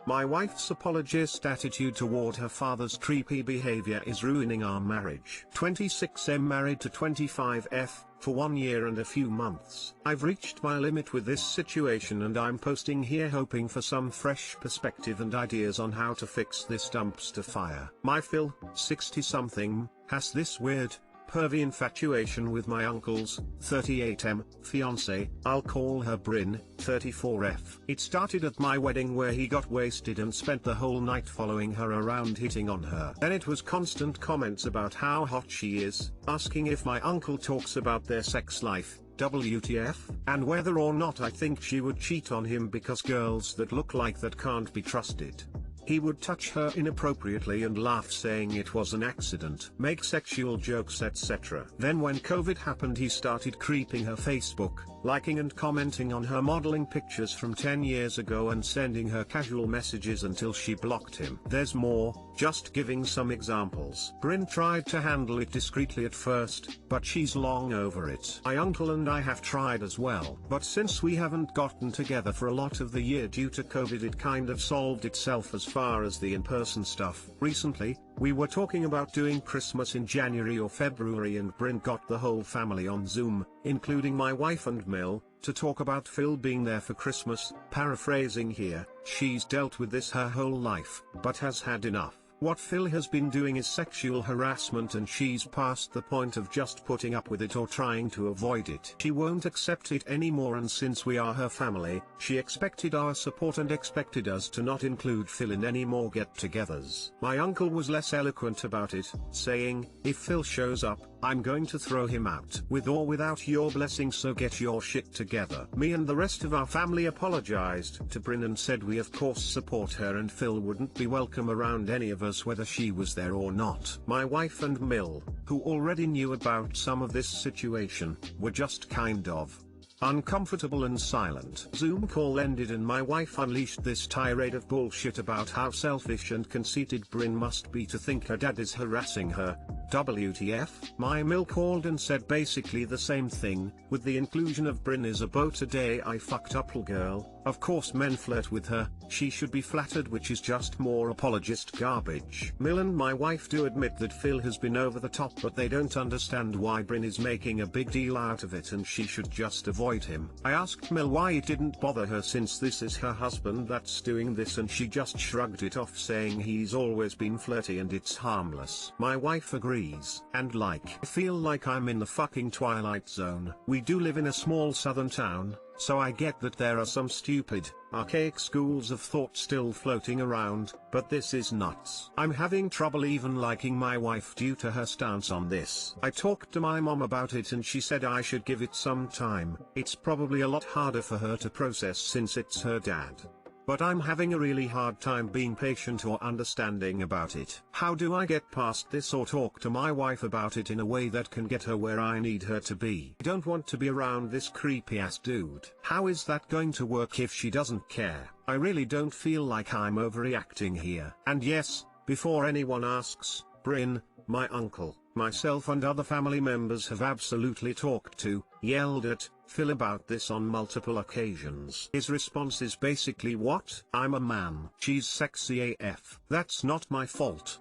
My wife's apologist attitude toward her father's creepy behavior is ruining our marriage. 26M married to 25F, for 1 year and a few months. I've reached my limit with this situation and I'm posting here hoping for some fresh perspective and ideas on how to fix this dumpster fire. My Phil, 60-something, has this weird, pervy infatuation with my uncle's 38M fiancée. I'll call her Bryn, 34F. It started at my wedding where he got wasted and spent the whole night following her around hitting on her. Then it was constant comments about how hot she is, asking if my uncle talks about their sex life, WTF, and whether or not I think she would cheat on him because girls that look like that can't be trusted. He would touch her inappropriately and laugh saying it was an accident, make sexual jokes etc. Then when COVID happened he started creeping her Facebook, liking and commenting on her modeling pictures from 10 years ago and sending her casual messages until she blocked him. There's more, just giving some examples. Bryn tried to handle it discreetly at first, but she's long over it. My uncle and I have tried as well, but since we haven't gotten together for a lot of the year due to COVID it kind of solved itself as far as the in-person stuff. Recently, we were talking about doing Christmas in January or February and Bryn got the whole family on Zoom, including my wife and Mill, to talk about Phil being there for Christmas. Paraphrasing here, she's dealt with this her whole life, but has had enough. What Phil has been doing is sexual harassment and she's past the point of just putting up with it or trying to avoid it. She won't accept it anymore and since we are her family, she expected our support and expected us to not include Phil in any more get-togethers. My uncle was less eloquent about it, saying, if Phil shows up, I'm going to throw him out. With or without your blessing, so get your shit together. Me and the rest of our family apologized to Bryn and said we of course support her and Phil wouldn't be welcome around any of us whether she was there or not. My wife and Mill, who already knew about some of this situation, were just kind of uncomfortable and silent. Zoom call ended and my wife unleashed this tirade of bullshit about how selfish and conceited Bryn must be to think her dad is harassing her. WTF? My Mill called and said basically the same thing, with the inclusion of Bryn is about a day I fucked up little girl. Of course men flirt with her, she should be flattered, which is just more apologist garbage. Mill and my wife do admit that Phil has been over the top, but they don't understand why Bryn is making a big deal out of it and she should just avoid him. I asked Mill why it didn't bother her since this is her husband that's doing this and she just shrugged it off saying he's always been flirty and it's harmless. My wife agrees, and I feel like I'm in the fucking Twilight Zone. We do live in a small southern town, so I get that there are some stupid, archaic schools of thought still floating around, but this is nuts. I'm having trouble even liking my wife due to her stance on this. I talked to my mom about it and she said I should give it some time. It's probably a lot harder for her to process since it's her dad. But I'm having a really hard time being patient or understanding about it. How do I get past this or talk to my wife about it in a way that can get her where I need her to be? I don't want to be around this creepy ass dude. How is that going to work if she doesn't care? I really don't feel like I'm overreacting here. And yes, before anyone asks, Bryn, my uncle, myself and other family members have absolutely talked to, yelled at, Phil about this on multiple occasions. His response is basically, what? I'm a man. She's sexy AF. That's not my fault.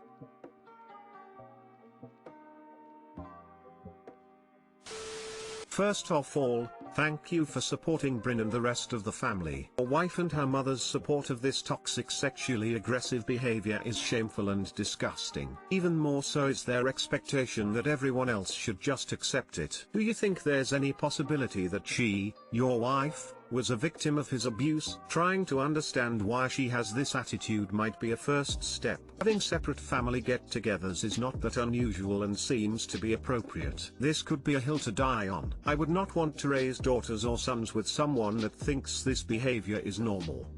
First of all, thank you for supporting Bryn and the rest of the family. Your wife and her mother's support of this toxic sexually aggressive behavior is shameful and disgusting. Even more so is their expectation that everyone else should just accept it. Do you think there's any possibility that she, your wife, was a victim of his abuse? Trying to understand why she has this attitude might be a first step. Having separate family get-togethers is not that unusual and seems to be appropriate. This could be a hill to die on. I would not want to raise daughters or sons with someone that thinks this behavior is normal.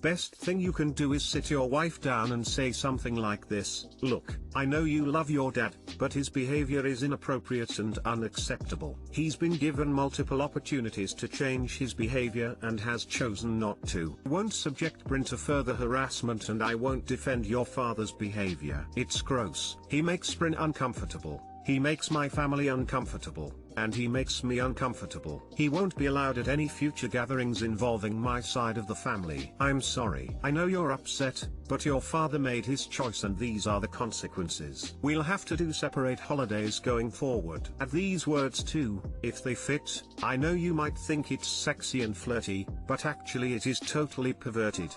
Best thing you can do is sit your wife down and say something like this: look, I know you love your dad, but his behavior is inappropriate and unacceptable. He's been given multiple opportunities to change his behavior and has chosen not to. I won't subject Bryn to further harassment and I won't defend your father's behavior. It's gross. He makes Bryn uncomfortable. He makes my family uncomfortable. and he makes me uncomfortable. He won't be allowed at any future gatherings involving my side of the family. I'm sorry. I know you're upset, but your father made his choice and these are the consequences. We'll have to do separate holidays going forward. Add these words too, if they fit. I know you might think it's sexy and flirty, but actually it is totally perverted.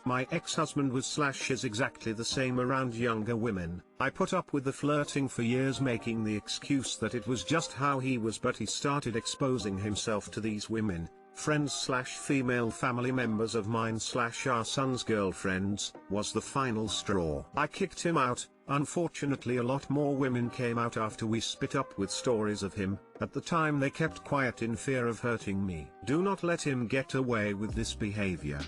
My ex-husband was / is exactly the same around younger women. I put up with the flirting for years, making the excuse that it was just how he was, but he started exposing himself to these women, friends / female family members of mine / our son's girlfriends, was the final straw. I kicked him out. Unfortunately, a lot more women came out after we split up with stories of him. At the time they kept quiet in fear of hurting me. Do not let him get away with this behavior.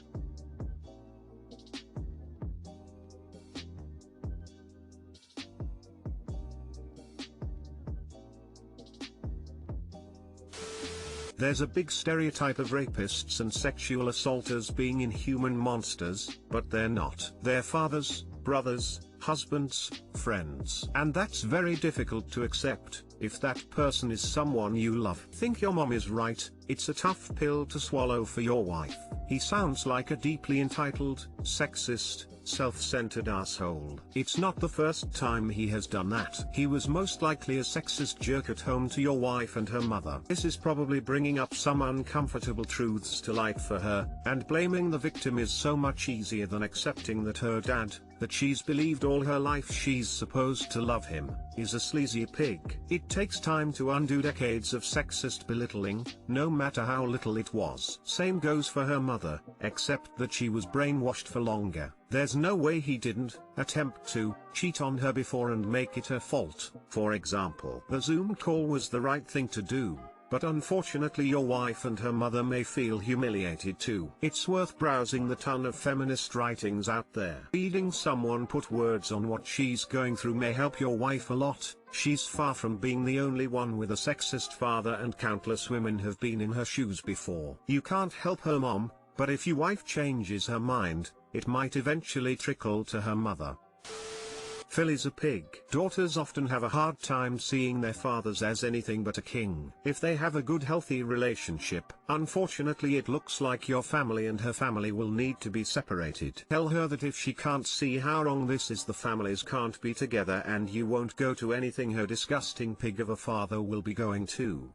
There's a big stereotype of rapists and sexual assaulters being inhuman monsters, but they're not. They're fathers, brothers, husbands, friends. And that's very difficult to accept, if that person is someone you love. Think your mom is right, it's a tough pill to swallow for your wife. He sounds like a deeply entitled, sexist, self-centered asshole. It's not the first time he has done that. He was most likely a sexist jerk at home to your wife and her mother. This is probably bringing up some uncomfortable truths to light for her, and blaming the victim is so much easier than accepting that her dad, that she's believed all her life she's supposed to love him, is a sleazy pig. It takes time to undo decades of sexist belittling, no matter how little it was. Same goes for her mother, except that she was brainwashed for longer. There's no way he didn't attempt to cheat on her before and make it her fault. For example, the Zoom call was the right thing to do, but unfortunately your wife and her mother may feel humiliated too. It's worth browsing the ton of feminist writings out there. Reading someone put words on what she's going through may help your wife a lot. She's far from being the only one with a sexist father, and countless women have been in her shoes before. You can't help her mom, but if your wife changes her mind, it might eventually trickle to her mother. Phil is a pig. Daughters often have a hard time seeing their fathers as anything but a king. If they have a good healthy relationship, unfortunately it looks like your family and her family will need to be separated. Tell her that if she can't see how wrong this is, the families can't be together, and you won't go to anything her disgusting pig of a father will be going to.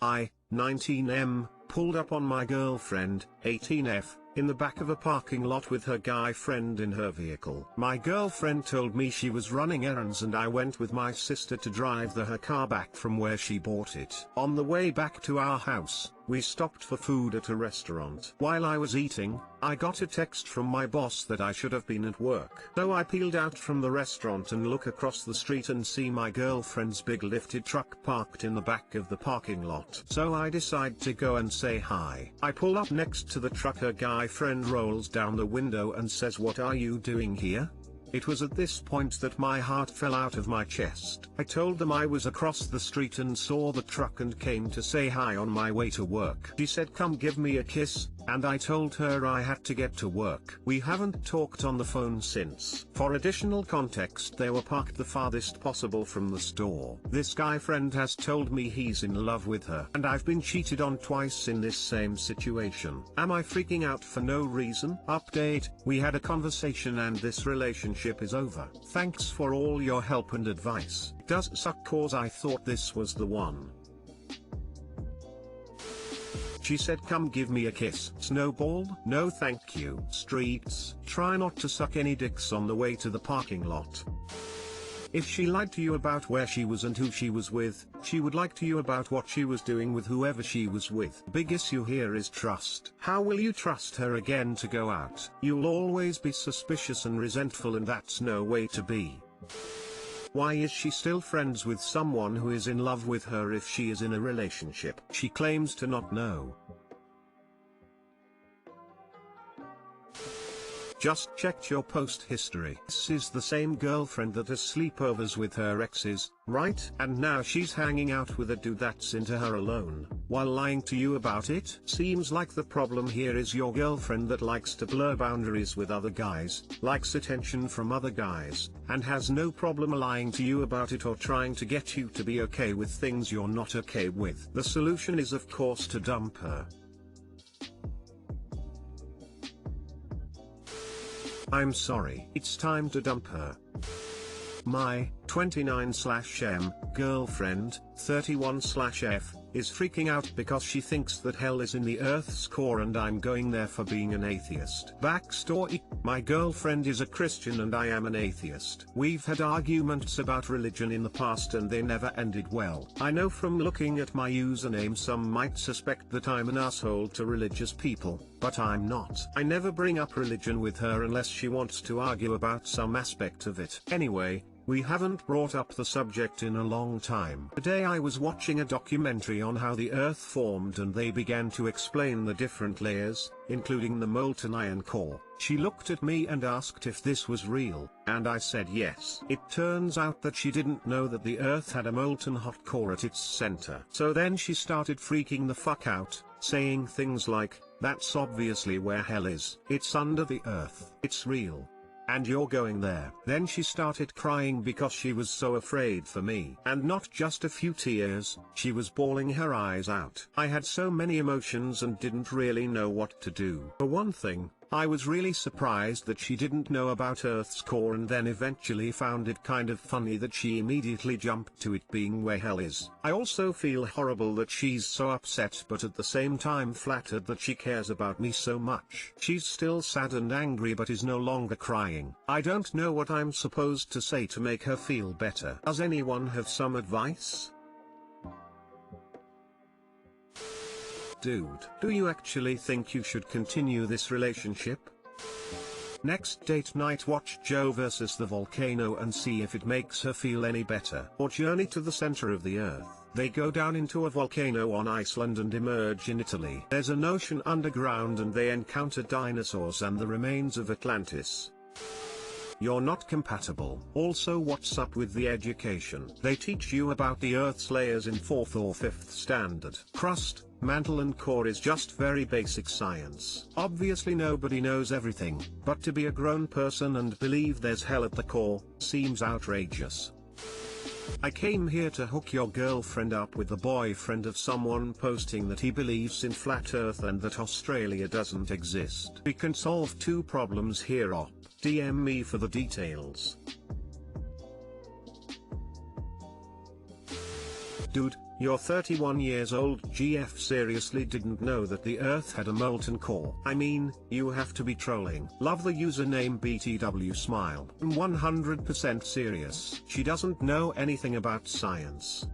I, 19M, pulled up on my girlfriend, 18F, in the back of a parking lot with her guy friend in her vehicle. My girlfriend told me she was running errands, and I went with my sister to drive her car back from where she bought it. On the way back to our house, we stopped for food at a restaurant. While I was eating, I got a text from my boss that I should have been at work. So I peeled out from the restaurant and look across the street and see my girlfriend's big lifted truck parked in the back of the parking lot. So I decide to go and say hi. I pull up next to the truck. Her guy friend rolls down the window and says, "What are you doing here?" It was at this point that my heart fell out of my chest. I told them I was across the street and saw the truck and came to say hi on my way to work. She said, "Come give me a kiss," and I told her I had to get to work. We haven't talked on the phone since. For additional context, they were parked the farthest possible from the store. This guy friend has told me he's in love with her, and I've been cheated on twice in this same situation. Am I freaking out for no reason? Update: we had a conversation and this relationship is over. Thanks for all your help and advice. Does suck cause I thought this was the one. She said, "Come give me a kiss." Snowball? No thank you. Streets? Try not to suck any dicks on the way to the parking lot. If she lied to you about where she was and who she was with, she would lie to you about what she was doing with whoever she was with. Big issue here is trust. How will you trust her again to go out? You'll always be suspicious and resentful, and that's no way to be. Why is she still friends with someone who is in love with her if she is in a relationship? She claims to not know. Just checked your post history. This is the same girlfriend that has sleepovers with her exes, right? And now she's hanging out with a dude that's into her alone, while lying to you about it? Seems like the problem here is your girlfriend that likes to blur boundaries with other guys, likes attention from other guys, and has no problem lying to you about it or trying to get you to be okay with things you're not okay with. The solution is of course to dump her. I'm sorry. It's time to dump her. My 29/M girlfriend, 31/F, is freaking out because she thinks that hell is in the Earth's core and I'm going there for being an atheist. Backstory: my girlfriend is a Christian and I am an atheist. We've had arguments about religion in the past and they never ended well. I know from looking at my username some might suspect that I'm an asshole to religious people, but I'm not. I never bring up religion with her unless she wants to argue about some aspect of it. Anyway, we haven't brought up the subject in a long time. Today I was watching a documentary on how the Earth formed and they began to explain the different layers, including the molten iron core. She looked at me and asked if this was real, and I said yes. It turns out that she didn't know that the Earth had a molten hot core at its center. So then she started freaking the fuck out, saying things like, "That's obviously where hell is. It's under the Earth. It's real. And you're going there." Then she started crying because she was so afraid for me. And not just a few tears, she was bawling her eyes out. I had so many emotions and didn't really know what to do. For one thing, I was really surprised that she didn't know about Earth's core and then eventually found it kind of funny that she immediately jumped to it being where hell is. I also feel horrible that she's so upset but at the same time flattered that she cares about me so much. She's still sad and angry but is no longer crying. I don't know what I'm supposed to say to make her feel better. Does anyone have some advice? Dude, do you actually think you should continue this relationship? Next date night: watch Joe versus the volcano and see if it makes her feel any better. Or Journey to the Center of the Earth. They go down into a volcano on Iceland and emerge in Italy. There's an ocean underground and they encounter dinosaurs and the remains of Atlantis. You're not compatible. Also, what's up with the education? They teach you about the Earth's layers in 4th or 5th standard. Crust, mantle and core is just very basic science. Obviously nobody knows everything, but to be a grown person and believe there's hell at the core, seems outrageous. I came here to hook your girlfriend up with the boyfriend of someone posting that he believes in flat Earth and that Australia doesn't exist. We can solve 2 problems here. DM me for the details. Dude, you're 31 years old. GF seriously didn't know that the Earth had a molten core. I mean, you have to be trolling. Love the username BTW Smile. I'm 100% serious. She doesn't know anything about science.